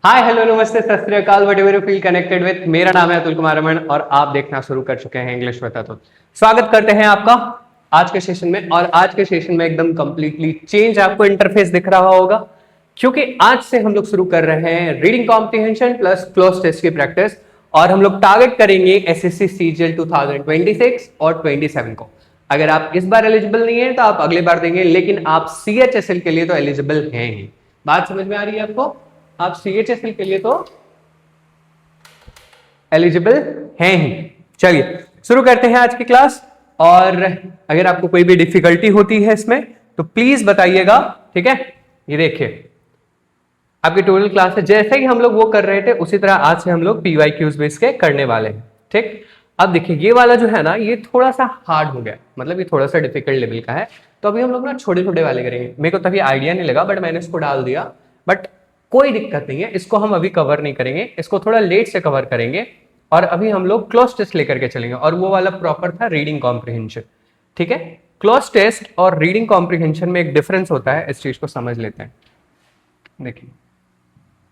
Hi hello नमस्ते सत श्री अकाल what ever you feel connected with. मेरा नाम है अतुल कुमार रमन और आप देखना शुरू कर चुके हैं इंग्लिश विद अतुल। स्वागत करते हैं आपका आज के सेशन में। और आज के सेशन में एकदम कंप्लीटली चेंज आपको इंटरफेस दिख रहा होगा, क्योंकि आज से हम लोग शुरू कर रहे हैं reading comprehension plus cloze test की प्रैक्टिस। और हम लोग टारगेट करेंगे एसएससी सीजीएल 2026 और 27 को। अगर आप इस बार एलिजिबल नहीं है तो आप अगले बार देंगे, लेकिन आप सीएचएसएल के लिए तो एलिजिबल हैं ही। बात समझ में आ रही है आपको? आप सीएचएसएल के लिए तो एलिजिबल हैं ही। चलिए शुरू करते हैं आज की क्लास। और अगर आपको कोई भी डिफिकल्टी होती है इसमें तो प्लीज बताइएगा, ठीक है। ये देखिए आपकी टोटल क्लास है, जैसे ही हम लोग वो कर रहे थे उसी तरह आज से हम लोग पीवाईक्यूज बेस के करने वाले हैं, ठीक। अब देखिए ये वाला जो है ना, ये थोड़ा सा हार्ड हो गया, मतलब ये थोड़ा सा डिफिकल्ट लेवल का है। तो अभी हम लोग ना छोटे छोटे वाले करेंगे। मेरे को तभी आइडिया नहीं लगा, बट मैंने इसको डाल दिया। बट कोई दिक्कत नहीं है, इसको हम अभी कवर नहीं करेंगे, इसको थोड़ा लेट से कवर करेंगे। और अभी हम लोग क्लोज टेस्ट लेकर के चलेंगे, और वो वाला प्रॉपर था रीडिंग कॉम्प्रिहेंशन, ठीक है। क्लोज टेस्ट और रीडिंग कॉम्प्रिहेंशन में एक डिफरेंस होता है, इस चीज को समझ लेते हैं। देखिए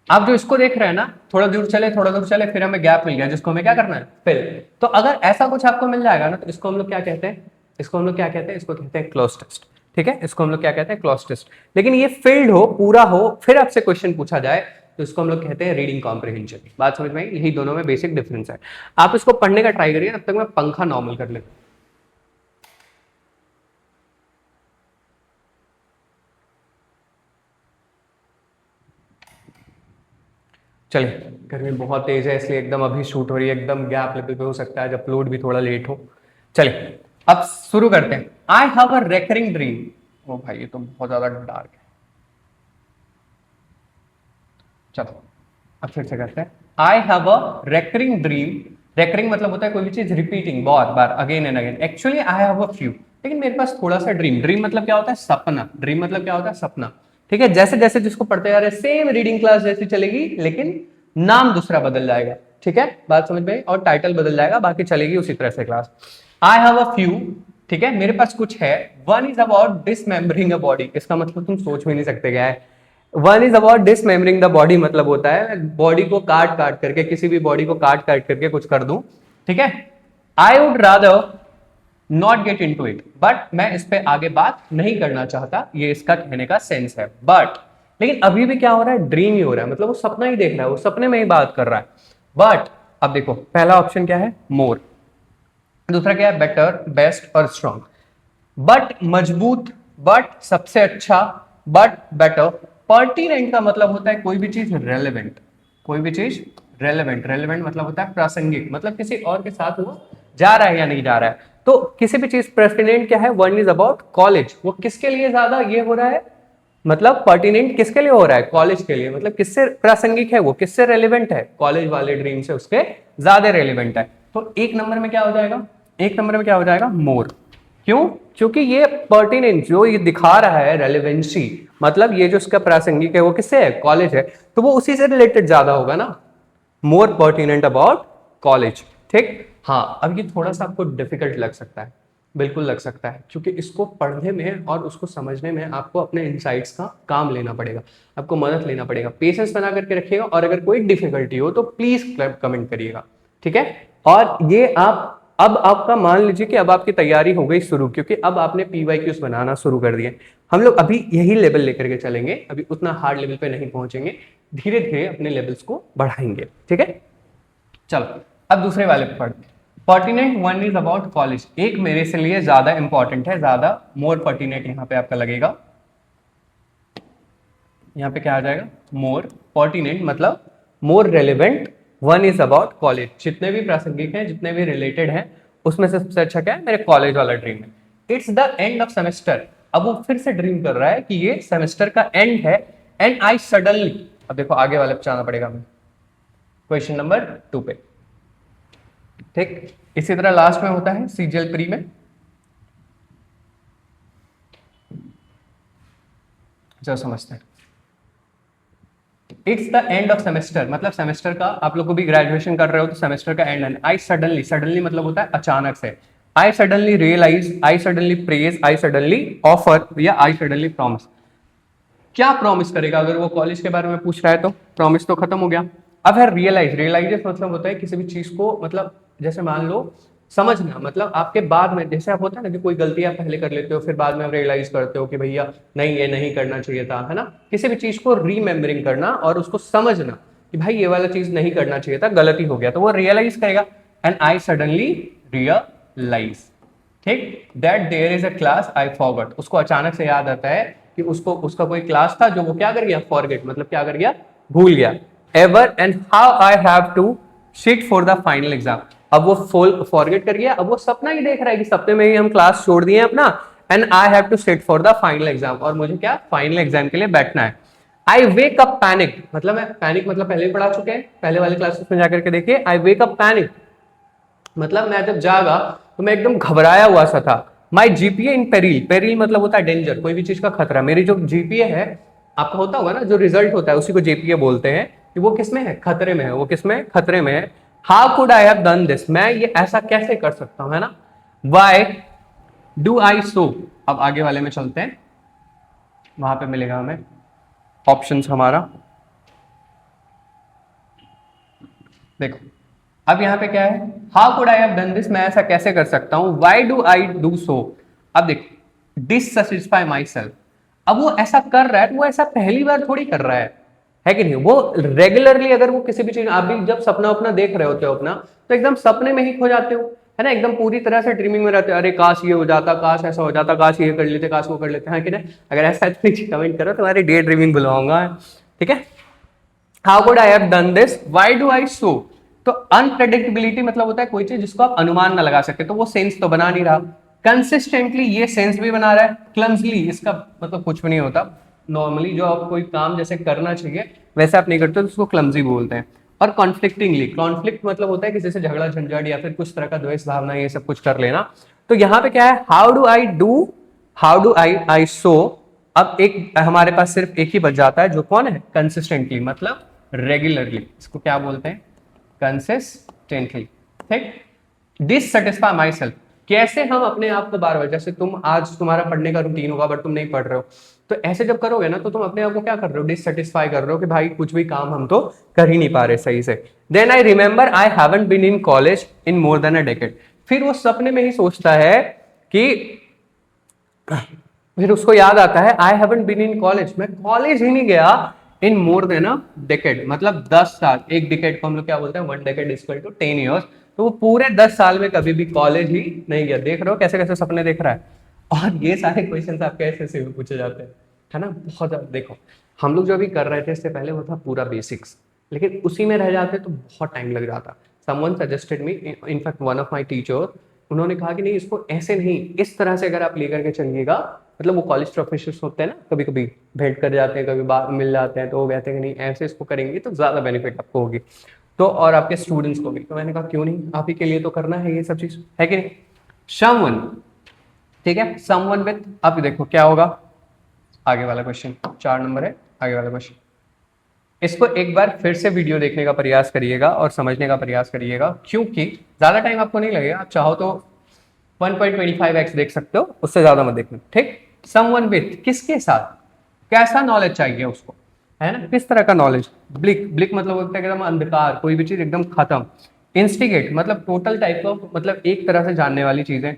आप जो इसको देख रहे हैं ना, थोड़ा दूर चले फिर हमें गैप मिल गया, जिसको हमें क्या करना है फिल। तो अगर ऐसा कुछ आपको मिल जाएगा ना, तो इसको हम लोग क्या कहते हैं, इसको हम लोग क्या कहते हैं, इसको कहते हैं क्लोज टेस्ट, ठीक है। इसको हम लोग क्या कहते हैं, क्लोज टेस्ट। लेकिन ये फील्ड हो, पूरा हो, फिर आपसे क्वेश्चन पूछा जाए तो इसको हम लोग कहते हैं रीडिंग कॉम्प्रिहेंशन। बात समझ में आई? यही दोनों में बेसिक डिफरेंस है। आप इसको पढ़ने का ट्राई करिए, तब तक मैं पंखा नॉर्मल कर लेता हूं। चलिए गर्मी बहुत तेज है, इसलिए एकदम अभी शूट हो रही है, एकदम गैप लेवल पे हो सकता है, जब अपलोड भी थोड़ा लेट हो। चलिए अब शुरू करते हैं। I have a recurring dream. ओ भाई ये तो बहुत ज्यादा डार्क है। चलो अब फिर से करते हैं। I have a recurring dream. Recurring मतलब होता है कोई भी चीज रिपीटिंग बहुत बार, again and again. Actually I have a few, लेकिन मेरे पास थोड़ा सा ड्रीम। ड्रीम मतलब क्या होता है? सपना। ड्रीम मतलब क्या होता है? सपना, ठीक है। जैसे जैसे जिसको पढ़ते जा रहे हैं, सेम रीडिंग क्लास जैसी चलेगी, लेकिन नाम दूसरा बदल जाएगा, ठीक है। बात समझ में? और टाइटल बदल जाएगा, बाकी चलेगी उसी तरह से class. I have a few, ठीक है, मेरे पास कुछ है। One is about dismembering a body. इसका मतलब तुम सोच भी नहीं सकते क्या है। One is about dismembering the body, मतलब होता है बॉडी को काट काट करके, किसी भी बॉडी को काट काट करके कुछ कर दूं, ठीक है। I would rather not get into it, but मैं इस पे आगे बात नहीं करना चाहता, ये इसका कहने का सेंस है। बट लेकिन अभी भी क्या हो रहा है? ड्रीम ही हो रहा है, मतलब वो सपना ही देख रहा है, वो सपने में ही बात कर रहा है। बट अब देखो पहला ऑप्शन क्या है? मोर। दूसरा क्या है? बेटर, बेस्ट और स्ट्रॉन्ग। बट मजबूत, बट सबसे अच्छा, बट बेटर। पर्टिनेंट का मतलब होता है कोई भी चीज रेलेवेंट, कोई भी चीज रेलेवेंट। रेलेवेंट मतलब होता है प्रासंगिक, मतलब किसी और के साथ वो जा रहा है या नहीं जा रहा है। तो किसी भी चीज पर्टिनेंट क्या है? One is about college. वो किसके लिए ज्यादा ये हो रहा है, मतलब पर्टिनेंट किसके लिए हो रहा है? कॉलेज के लिए। मतलब किससे प्रासंगिक है वो, किससे रेलिवेंट है? कॉलेज वाले ड्रीम से उसके ज्यादा रेलिवेंट है। तो एक नंबर में क्या हो जाएगा? एक नंबर में क्या हो जाएगा? मोर। क्यों? क्योंकि ये पर्टिनेंट जो ये दिखा रहा है रेलिवेंसी, मतलब ये जो इसका प्रासंगिक है वो किससे है? कॉलेज है, तो वो उसी से रिलेटेड ज्यादा होगा ना। मोर पर्टिनेंट अबाउट कॉलेज, ठीक। हाँ अब ये थोड़ा सा आपको डिफिकल्ट लग सकता है, बिल्कुल लग सकता है, क्योंकि इसको पढ़ने में और उसको समझने में आपको अपने इनसाइट्स का काम लेना पड़ेगा, आपको मदद लेना पड़ेगा। पेशेंस बना करके रखिएगा, और अगर कोई डिफिकल्टी हो तो प्लीज कमेंट करिएगा, ठीक है। और ये आप अब आपका मान लीजिए कि अब आपकी तैयारी हो गई शुरू, क्योंकि अब आपने पीवाईक्यूज बनाना शुरू कर दिए। हम लोग अभी यही लेवल लेकर के चलेंगे, अभी उतना हार्ड लेवल पे नहीं पहुंचेंगे, धीरे धीरे अपने लेवल्स को बढ़ाएंगे, ठीक है। चलो अब दूसरे वाले पे पढ़ते हैं। Pertinent one is about college. एक मेरे से लिए ज्यादा इंपॉर्टेंट है, ज्यादा मोर पर्टिनेंट यहाँ पे आपका लगेगा। यहाँ पे क्या आ जाएगा? मोर पर्टिनेंट मतलब more relevant. One is about college. जितने भी प्रासंगिक हैं, जितने भी रिलेटेड हैं, उसमें से सबसे अच्छा क्या है? मेरे कॉलेज वाला ड्रीम है। It's the end of semester. अब वो फिर से ड्रीम कर रहा है कि ये सेमेस्टर का एंड है। एंड आई सडनली, अब देखो आगे वाले पे जाना पड़ेगा हमें, क्वेश्चन नंबर 2 पे, ठीक। इसी तरह लास्ट में होता है सीजीएल प्री में। जो समझते हैं, it's the end of semester, मतलब सेमेस्टर का, आप लोग को भी ग्रेजुएशन कर रहे हो तो सेमेस्टर का एंड है। आई सडनली, सडनली मतलब होता है अचानक से। I suddenly realise, I suddenly praise, I suddenly offer, या आई सडनली प्रॉमिस। क्या प्रॉमिस करेगा? अगर वो कॉलेज के बारे में पूछ रहा है तो प्रॉमिस तो खत्म हो गया। अब है रियलाइज। रियलाइज मतलब होता है किसी भी चीज को, मतलब जैसे मान लो समझना, मतलब आपके बाद में, जैसे आप होता है ना कि कोई गलती आप पहले कर लेते हो, फिर बाद में आप रियलाइज करते हो कि भैया नहीं, ये नहीं करना चाहिए था, है ना। किसी भी चीज को रीमेम्बरिंग करना और उसको समझना कि भाई ये वाला चीज नहीं करना चाहिए था, गलती हो गया, तो वो रियलाइज करेगा। एंड आई सडनली रियलाइज, ठीक, that there is a class I forgot. उसको अचानक से याद आता है कि उसको उसका कोई क्लास था जो वो क्या कर गया, फॉरगेट मतलब क्या कर गया, भूल गया। Ever and how I have to sit for the final exam. अब वो फॉरगेट कर गया, अब वो सपना ही देख रहा है कि सपने में ही हम क्लास छोड़ दिए अपना, and I have to sit for the final exam, और मुझे क्या फाइनल एग्जाम के लिए बैठना है। आई वेक अप पैनिक, मतलब मैं पैनिक मतलब पहले ही पढ़ा चुके हैं, पहले वाले क्लासेस में जाकर के देखिए। आई वेक अप पैनिक मतलब मैं जब जागा तो मैं एकदम घबराया हुआ सा था। माई जीपीए इन पेरिल, पेरिल मतलब होता है डेंजर, कोई भी चीज का खतरा। मेरी जो जीपीए है, आपका होता होगा ना, जो रिजल्ट होता है उसी को जीपीए बोलते हैं, कि वो किसमें है, खतरे में है। वो किसमें, खतरे में है। How could I have done this, मैं ये ऐसा कैसे कर सकता हूं, है ना। वाई डू आई सो, अब आगे वाले में चलते हैं, वहां पे मिलेगा हमें ऑप्शंस हमारा। देखो अब यहाँ पे क्या है, how could I have done this, मैं ऐसा कैसे कर सकता हूं। Why do I do so, अब देखो डिससेटिस्फाई माई सेल्फ, अब वो ऐसा कर रहा है, वो ऐसा पहली बार थोड़ी कर रहा है कि नहीं। वो रेगुलरली अगर वो किसी भी चीज, आप भी जब सपना अपना देख रहे होते हो अपना, तो एकदम सपने में ही खो जाते हो, है ना, एकदम पूरी तरह से ड्रीमिंग में रहते हो। अरे काश ये हो जाता, काश ऐसा हो जाता, काश ये कर लेते, काश वो कर लेते हैं, कि नहीं। अगर ऐसा है तो नीचे कमेंट करो, तुम्हारी डे ड्रीमिंग बुलवाऊंगा, ठीक है। How could I have done this, why do I so. तो अनप्रेडिक्टेबिलिटी मतलब होता है कोई चीज जिसको आप अनुमान ना लगा सकते, तो वो सेंस तो बना नहीं रहा। कंसिस्टेंटली, ये सेंस भी बना रहा है। क्लमसली, इसका मतलब कुछ भी नहीं होता। नॉर्मली जो आप कोई काम जैसे करना चाहिए वैसे आप नहीं करते तो उसको क्लमजी बोलते हैं। और कॉन्फ्लिक्टिंगली, कॉन्फ्लिक्ट मतलब होता है किसी से झगड़ा झंझट या फिर कुछ तरह का द्वेष भावना, ये सब कुछ कर लेना। तो यहाँ पे क्या है, how do I do, how do I so. अब एक हमारे पास सिर्फ एक ही बच जाता है, जो कौन है, कंसिस्टेंटली मतलब रेगुलरली, इसको क्या बोलते हैं, कंसिस्टेंटली, ठीक। डिससेटिस्फाई माई सेल्फ, कैसे हम अपने आप को बार बार, जैसे तुम आज तुम्हारा पढ़ने का रूटीन होगा बट तुम नहीं पढ़ रहे हो, तो ऐसे जब करोगे ना तो तुम अपने आप को क्या कर रहे हो, डिससेटिस्फाई कर रहे हो कि भाई कुछ भी काम हम तो कर ही नहीं पा रहे सही से। Then I remember I haven't been in college in more than a decade, फिर वो सपने में ही सोचता है कि, फिर उसको याद आता है I haven't been in college, मैं कॉलेज ही नहीं गया इन मोर देन अ डेकेड, मतलब 10 साल। एक डेकेड को हम लोग क्या बोलते हैं, 1 decade is equal to 10 years. तो वो पूरे 10 साल में कभी भी कॉलेज ही नहीं गया। देख रहे हो कैसे कैसे सपने देख रहा है। और ये सारे क्वेश्चन आपके ऐसे में पूछे जाते हैं, है ना, बहुत ज्यादा। देखो हम लोग जो अभी कर रहे थे इससे पहले वो था पूरा बेसिक्स, लेकिन उसी में रह जाते तो बहुत टाइम लग जाता। Someone suggested me, in fact one of my teacher, उन्होंने कहा कि नहीं इसको ऐसे नहीं, इस तरह से अगर आप लेकर के चलिएगा, मतलब वो कॉलेज प्रोफेसर्स होते हैं ना, कभी कभी भेंट कर जाते हैं, कभी बात मिल जाते हैं, तो वो कहते हैं कि नहीं ऐसे इसको करेंगे तो ज्यादा बेनिफिट आपको होगी, तो और आपके स्टूडेंट्स को भी। तो मैंने कहा क्यों नहीं, आप ही के लिए तो करना है ये सब चीज, है कि नहीं। समवन, ठीक है, समवन विथ, अब देखो क्या होगा आगे वाला क्वेश्चन, 4 नंबर है आगे वाला क्वेश्चन। इसको एक बार फिर से वीडियो देखने का प्रयास करिएगा और समझने का प्रयास करिएगा, क्योंकि ज्यादा टाइम आपको नहीं लगेगा। आप चाहो तो 1.25x देख सकते हो, उससे ज्यादा मत देखना, ठीक। समवन विथ, किसके साथ, कैसा नॉलेज चाहिए उसको, है ना, किस तरह का नॉलेज। ब्लिक, ब्लिक मतलब होता है एकदम अंधकार, कोई भी चीज एकदम खत्म। इंस्टिगेट मतलब टोटल टाइप ऑफ, मतलब एक तरह से जानने वाली चीजें।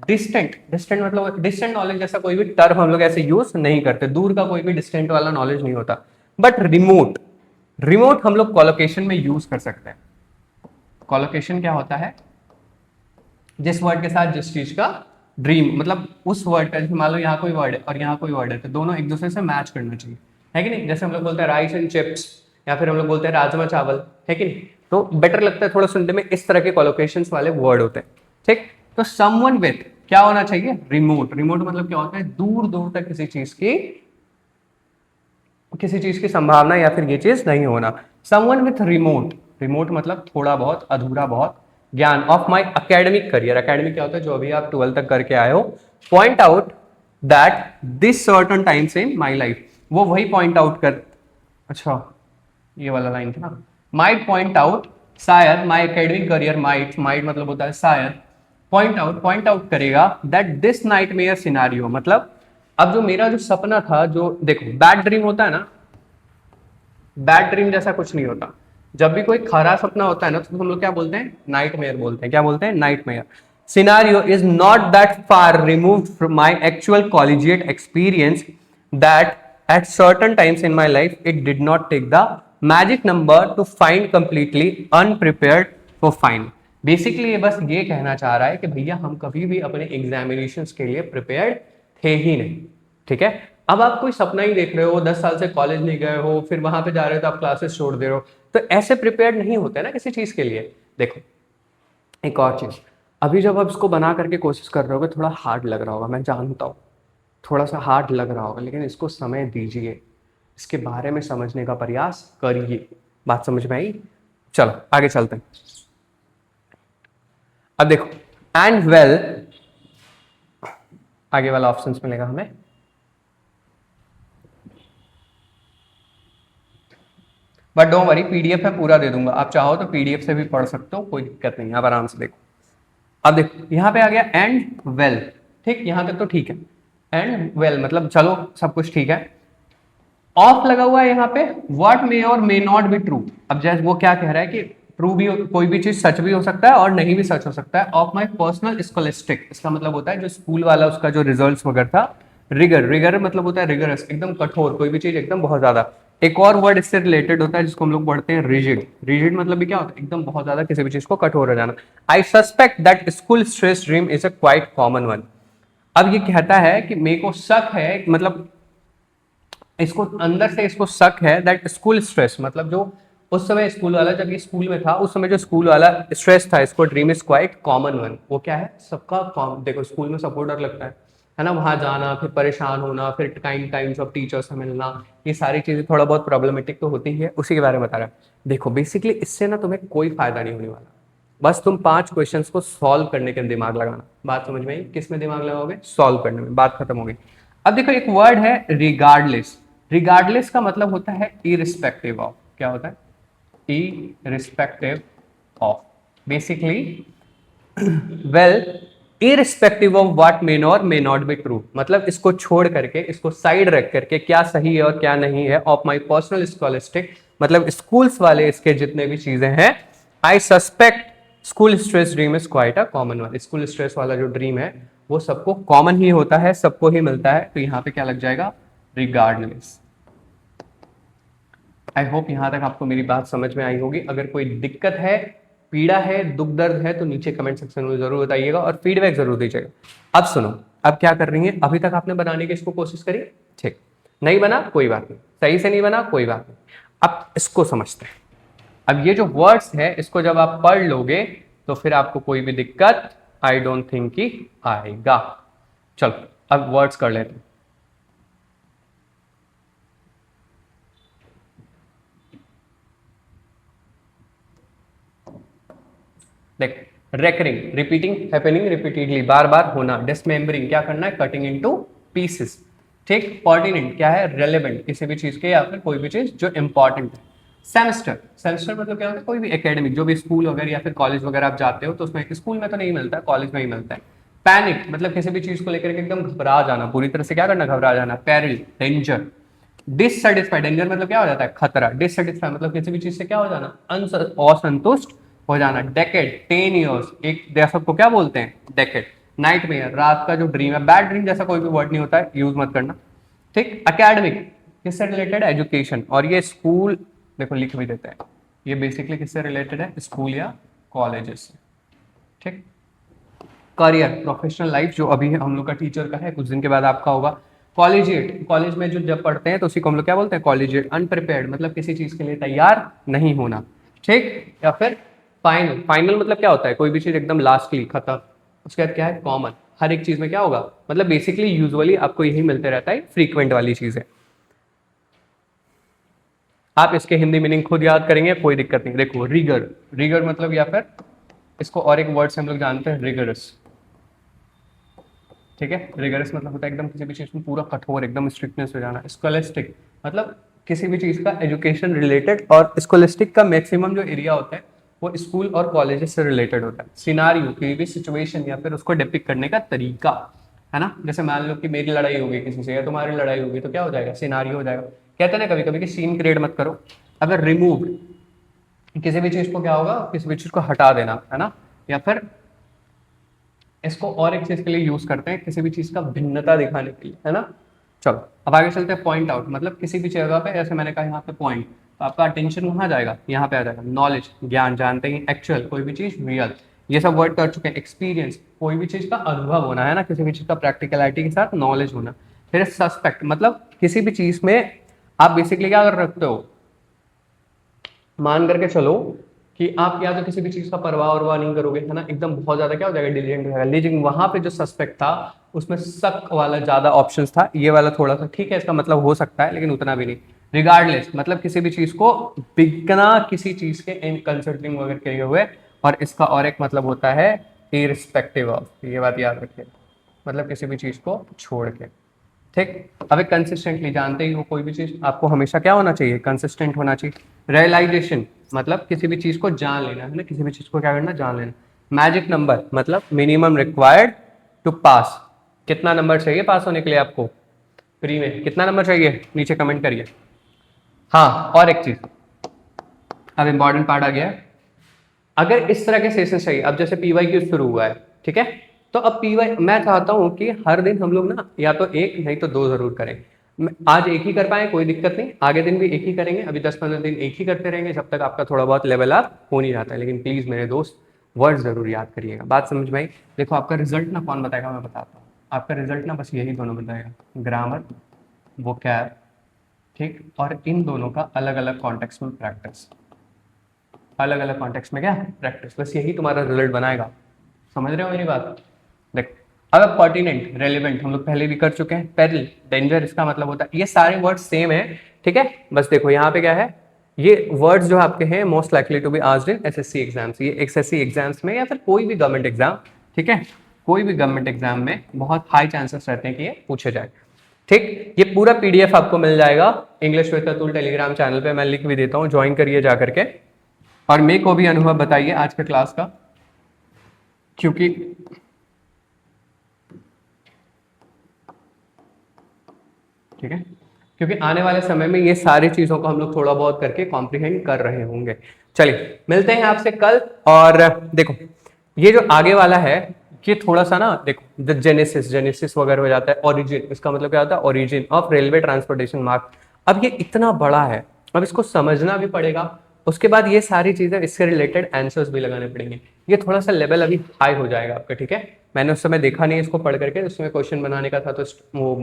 डिस्टेंट, डिस्टेंट मतलब डिस्टेंट नॉलेज जैसा कोई भी टर्म हम लोग ऐसे यूज नहीं करते, दूर का कोई भी डिस्टेंट वाला नॉलेज नहीं होता। बट रिमोट, रिमोट हम लोग कोलोकेशन में यूज कर सकते हैं। कोलोकेशन क्या होता है, जिस वर्ड के साथ जिस चीज का ड्रीम, मतलब उस वर्ड का, जैसे मान लो यहाँ कोई वर्ड है और यहाँ कोई वर्ड है, तो दोनों एक दूसरे से मैच करना चाहिए, है कि नहीं। जैसे हम लोग बोलते हैं राइस एंड चिप्स, या फिर हम लोग बोलते हैं राजमा चावल, है कि नहीं। तो बेटर लगता है थोड़ा सुनने में, इस तरह के कोलोकेशंस वाले वर्ड होते हैं, ठीक। तो समवन विथ क्या होना चाहिए, रिमोट। रिमोट मतलब क्या होता है, दूर दूर तक किसी चीज की संभावना या फिर ये चीज नहीं होना। समवन विथ रिमोट, रिमोट मतलब थोड़ा बहुत, अधूरा बहुत ज्ञान of my academic career. Academic क्या होता है, जो अभी आप 12 तक करके आए हो। Point out that this certain times in my life, वो वही पॉइंट आउट कर, अच्छा ये वाला लाइन था ना, माइट पॉइंट आउट, शायद माई अकेडमिक करियर, माइट, माइट मतलब होता है शायद, पॉइंट आउट करेगा दैट दिस नाइटमेयर सिनारियो, मतलब अब जो मेरा जो सपना था, जो देखो बैड ड्रीम होता है ना, बैड ड्रीम जैसा कुछ नहीं होता। जब भी कोई खरा सपना होता है ना, तो हम लोग क्या बोलते हैं, नाइटमेयर बोलते हैं। क्या बोलते हैं, nightmare. Scenario is not that far removed from my actual collegiate experience that at certain times in my life it did not take the magic number to find completely unprepared for final। Basically ये बस ये कहना चाह रहा है कि भैया हम कभी भी अपने एग्जामिनेशंस के लिए प्रिपेयर्ड थे ही नहीं। ठीक है, अब आप कोई सपना ही देख रहे हो, 10 साल से कॉलेज नहीं गए हो, फिर वहां पे जा रहे हो तो आप क्लासेस छोड़ दे रहे हो, तो ऐसे प्रिपेयर्ड नहीं होते ना किसी चीज के लिए। देखो एक और चीज, अभी जब आप इसको बना करके कोशिश कर रहे हो, थोड़ा हार्ड लग रहा होगा, मैं जानता हूँ थोड़ा सा हार्ड लग रहा होगा, लेकिन इसको समय दीजिए, इसके बारे में समझने का प्रयास करिए। बात समझ में आई? चलो आगे चलते हैं। अब देखो एंड वेल, आगे वाला ऑप्शंस मिलेगा हमें। बट डोंट वरी, पीडीएफ में पूरा दे दूंगा, आप चाहो तो पीडीएफ से भी पढ़ सकते हो, कोई दिक्कत नहीं, आप आराम से देखो। अब देखो यहाँ पे आ गया एंड वेल, ठीक, यहां तक तो ठीक है। एंड वेल मतलब चलो सब कुछ ठीक है। ऑफ लगा हुआ है यहाँ पे, व्हाट मे और मे नॉट बी ट्रू। अब जैसे वो क्या कह रहा है कि ट्रू भी, कोई भी चीज सच भी हो सकता है और नहीं भी सच हो सकता है। ऑफ माई पर्सनल स्कॉलिस्टिक, इसका मतलब होता है जो स्कूल वाला उसका जो रिजल्ट्स वगैरह था। रिगर, रिगर मतलब होता है रिगरस, एकदम कठोर, कोई भी चीज एकदम बहुत ज्यादा। एक और वर्ड इससे रिलेटेड होता है जिसको हम लोग पढ़ते हैं रिजिड। रिजिड मतलब भी क्या होता है, एकदम बहुत ज्यादा किसी भी चीज को कठोर हो जाना। आई suspect that school stress dream is a quite common one. अब ये कहता है कि मेरे को शक है, मतलब इसको अंदर से इसको शक है दैट स्कूल स्ट्रेस, मतलब जो उस समय स्कूल वाला, जब ये स्कूल में था उस समय जो स्कूल वाला स्ट्रेस था, इसको dream is quite common one. वो क्या है, सबका देखो स्कूल में सबको डर लगता है ना, वहां जाना, फिर परेशान होना, फिर टाइम्स ऑफ टीचर्स से मिलना, ये सारी चीजें थोड़ा बहुत प्रॉब्लमेटिक तो होती है, उसी के बारे में बता रहा है। देखो बेसिकली इससे ना तुम्हें कोई फायदा नहीं होने वाला, बस तुम 5 क्वेश्चंस को सॉल्व करने के दिमाग लगाना। बात समझ में आई? किस में दिमाग लगाओगे, सॉल्व करने में, बात खत्म हो गई। अब देखो एक वर्ड है रिगार्डलेस। रिगार्डलेस का मतलब होता है इरिस्पेक्टिव ऑफ। क्या होता है, irrespective of. Basically well, irrespective of what मे और मे नॉट बी ट्रू, मतलब इसको छोड़ करके, इसको साइड रख करके, क्या सही है और क्या नहीं है, ऑफ माई पर्सनल स्कॉलिस्टिक, मतलब स्कूल्स वाले इसके जितने भी चीजें हैं, आई suspect school stress dream is quite a common one. School stress वाला जो ड्रीम है वो सबको कॉमन ही होता है, सबको ही मिलता है, तो यहाँ पे क्या लग जाएगा, रिगार्डलेस। आई होप यहां तक आपको मेरी बात समझ में आई होगी। अगर कोई दिक्कत है, पीड़ा है, दुख दर्द है, तो नीचे कमेंट सेक्शन में जरूर बताइएगा और फीडबैक जरूर दीजिएगा। अब सुनो, अब क्या कर रही है, अभी तक आपने बनाने की इसको कोशिश करी, ठीक, नहीं बना कोई बात नहीं, सही से नहीं बना कोई बात नहीं। अब इसको समझते हैं। अब ये जो वर्ड्स है, इसको जब आप पढ़ लोगे तो फिर आपको कोई भी दिक्कत आई डोंट थिंक कि आएगा। चलो अब वर्ड्स कर लेते हैं। देख, रेकरिंग, रिपीटिंग, हैपनिंग रिपीटेडली, बार बार होना। डिसमेंबरिंग, क्या करना है, कटिंग इनटू पीसेस। ठीक, पर्टिनेंट क्या है, रेलेवेंट, किसी भी चीज के या फिर कोई भी चीज जो इंपॉर्टेंट है। सेमेस्टर, सेमेस्टर मतलब क्या होता है, कोई भी एकेडमिक, जो भी स्कूल वगैरह या फिर कॉलेज वगैरह आप जाते हो तो उसमें, स्कूल में तो नहीं मिलता है, कॉलेज में ही मिलता है। पैनिक मतलब किसी भी चीज को लेकर के एकदम घबरा जाना, पूरी तरह से क्या करना, घबरा जाना। Peril, danger. डिससेटिस्फाइड, डेंजर मतलब क्या हो जाता है, खतरा। डिससेटिस्फाइड मतलब किसी भी चीज से क्या हो जाना, असंतुष्ट हो जाना। डेकेड, 10 years, एक दशक को क्या बोलते हैं, डेकेड। नाइटमेयर, रात का जो ड्रीम है। बैड ड्रीम जैसा कोई भी वर्ड नहीं होता है, यूज मत करना। ठीक, एकेडमिक किससे रिलेटेड, एजुकेशन, और ये स्कूल, देखो लिख भी देते हैं, ये बेसिकली किससे रिलेटेड है, स्कूल या कॉलेजेस से। ठीक, करियर, प्रोफेशनल लाइफ, जो अभी हम लोग का टीचर का है, कुछ दिन के बाद आपका होगा। कॉलेजिएट, कॉलेज में जो जब पढ़ते हैं तो उसी को हम लोग क्या बोलते हैं, कॉलेजिएट। अनप्रिपेयर्ड मतलब किसी चीज के लिए तैयार नहीं होना। ठीक, या फिर फाइनल, फाइनल मतलब क्या होता है, कोई भी चीज एकदम लास्टली खत्म। उसके बाद क्या है, कॉमन, हर एक चीज में क्या होगा, मतलब बेसिकली यूजुअली आपको यही मिलते रहता है, फ्रीक्वेंट वाली चीजें। आप इसके हिंदी मीनिंग खुद याद करेंगे, कोई दिक्कत नहीं। देखो रिगर, रिगर मतलब, या फिर इसको और एक वर्ड से हम लोग जानते हैं, रिगरस। ठीक है, रिगरस मतलब होता है एकदम किसी भी चीज में पूरा कठोर, एकदम स्ट्रिक्टनेस हो जाना। स्कॉलिस्टिक मतलब किसी भी चीज का एजुकेशन रिलेटेड, और स्कॉलिस्टिक का मैक्सिमम जो एरिया होता है वो स्कूल और कॉलेजेस से रिलेटेड होता है। सिनारियो, कोई भी सिचुएशन या फिर उसको डिपिक्ट करने का तरीका। है ना। जैसे मान लो कि मेरी लड़ाई हो गई किसी से या तुम्हारी लड़ाई होगी तो क्या हो जाएगा, सिनारियो हो जाएगा। कहते हैं ना कभी कभी कि सीन क्रिएट मत करो। अगर रिमूव, किसी भी चीज को क्या होगा, किसी भी चीज को हटा देना, है ना। या फिर इसको और एक चीज के लिए यूज करते हैं, किसी भी चीज का भिन्नता दिखाने के लिए, है ना। चलो अब आगे चलते हैं। पॉइंट आउट मतलब किसी भी जगह पे, जैसे मैंने कहा यहाँ पे पॉइंट, तो आपका अटेंशन कहाँ जाएगा, यहाँ पे आ जाएगा। नॉलेज ज्ञान, जानते ही। एक्चुअल कोई भी चीज, रियल ये सब वर्ड कर चुके हैं। एक्सपीरियंस कोई भी चीज का अनुभव होना, है ना, किसी भी चीज का प्रैक्टिकलिटी के साथ नॉलेज होना। फिर सस्पेक्ट मतलब किसी भी चीज में आप बेसिकली क्या कर रखते हो, मान करके चलो कि आप या तो किसी भी चीज का परवाह और नहीं करोगे, है ना, एकदम बहुत ज्यादा क्या हो जाएगा, डिलीजेंट हो जाएगा। लेकिन वहां पे जो सस्पेक्ट था उसमें शक वाला ज्यादा ऑप्शंस था, ये वाला थोड़ा सा ठीक है, इसका मतलब हो सकता है लेकिन उतना भी नहीं। रिगार्डलेस मतलब किसी भी चीज को बिना किसी चीज के इन कंसिडरिंग वगैरह किए हुए। और इसका और एक मतलब होता है इररिस्पेक्टिव ऑफ, ये बात याद रखिए, मतलब किसी भी चीज को छोड़ के। ठीक। अब कंसिस्टेंटली जानते ही हो, कोई भी चीज आपको हमेशा क्या होना चाहिए, कंसिस्टेंट होना चाहिए। रियलाइजेशन मतलब किसी भी चीज को जान लेना, है ना, किसी भी चीज को क्या करना, जान लेना। मैजिक नंबर मतलब मिनिमम रिक्वायर्ड टू पास, कितना नंबर चाहिए पास होने के लिए आपको, प्री में कितना नंबर चाहिए, नीचे कमेंट करिए। हाँ और एक चीज, अब इंपॉर्टेंट पार्ट आ गया है। अगर इस तरह के सेशन चाहिए, अब जैसे पीवाई क्यू शुरू हुआ है, ठीक है, तो अब पीवाई मैं चाहता हूं कि हर दिन हम लोग ना या तो एक नहीं तो दो जरूर करें। आज एक ही कर पाए कोई दिक्कत नहीं, आगे दिन भी एक ही करेंगे, अभी 10-15 दिन एक ही करते रहेंगे जब तक आपका थोड़ा बहुत लेवल अप हो नहीं जाता है। लेकिन प्लीज मेरे दोस्त वर्ड जरूर याद करिएगा, बात समझ में आई। देखो आपका रिजल्ट ना कौन बताएगा, मैं बताता हूँ। आपका रिजल्ट ना बस यही दोनों बताएगा, ग्रामर, वोकैब, ठीक, और इन दोनों का अलग अलग कॉन्टेक्स्ट में प्रैक्टिस, अलग अलग कॉन्टेक्स्ट में क्या प्रैक्टिस, बस यही तुम्हारा रिजल्ट बनाएगा। समझ रहे हो मेरी बात। देखो अब पर्टिनेंट, रेलिवेंट हम लोग पहले भी कर चुके हैं। पेरिल, डेंजर इसका मतलब होता है, ये सारे वर्ड सेम है, ठीक है। बस देखो यहाँ पे क्या है, ये वर्ड्स जो आपके हैं most likely to be asked in SSC exams, ये एसएससी एग्जाम्स में या फिर कोई भी गवर्नमेंट एग्जाम, ठीक है, कोई भी गवर्नमेंट एग्जाम में बहुत हाई चांसेस रहते हैं कि ये पूछे जाए। ठीक, ये पूरा पीडीएफ आपको मिल जाएगा English with Atul Telegram channel पे, मैं लिंक भी देता हूँ, ज्वाइन करिए जा करके। और मेरे को भी अनुभव बताइए आज के क्लास का, क्योंकि ठीक है, क्योंकि आने वाले समय में ये सारी चीजों को हम लोग थोड़ा बहुत करके कॉम्प्रिहेंड कर रहे होंगे। चलिए मिलते हैं आपसे कल। और देखो ये जो आगे वाला है ये थोड़ा सा ना देखो, जेनेसिस जेनेसिस वगैरह हो जाता है, ओरिजिन इसका मतलब क्या होता है, origin of railway transportation mark. अब ये इतना बड़ा है, अब इसको समझना भी पड़ेगा, उसके बाद ये सारी चीजें इससे रिलेटेड आंसर्स भी लगाने पड़ेंगे। ये थोड़ा सा लेवल अभी हाई हो जाएगा आपका, ठीक है। मैंने उस समय देखा नहीं इसको पढ़ करके, उसमें क्वेश्चन बनाने का था तो वो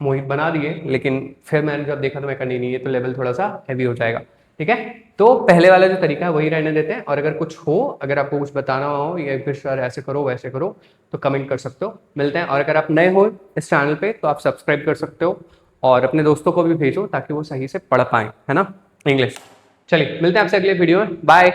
मोहित बना दिए, लेकिन फिर मैंने जब देखा तो मैं कहा नहीं ये तो लेवल थोड़ा सा हैवी हो जाएगा, ठीक है। तो पहले वाला जो तरीका है वही रहने देते हैं, और अगर कुछ हो, अगर आपको कुछ बताना हो या फिर सर ऐसे करो वैसे करो तो कमेंट कर सकते हो। मिलते हैं, और अगर आप नए हो इस चैनल पे तो आप सब्सक्राइब कर सकते हो और अपने दोस्तों को भी भेजो ताकि वो सही से पढ़ पाए, है ना, इंग्लिश। चलिए मिलते हैं आपसे अगले वीडियो में, बाय।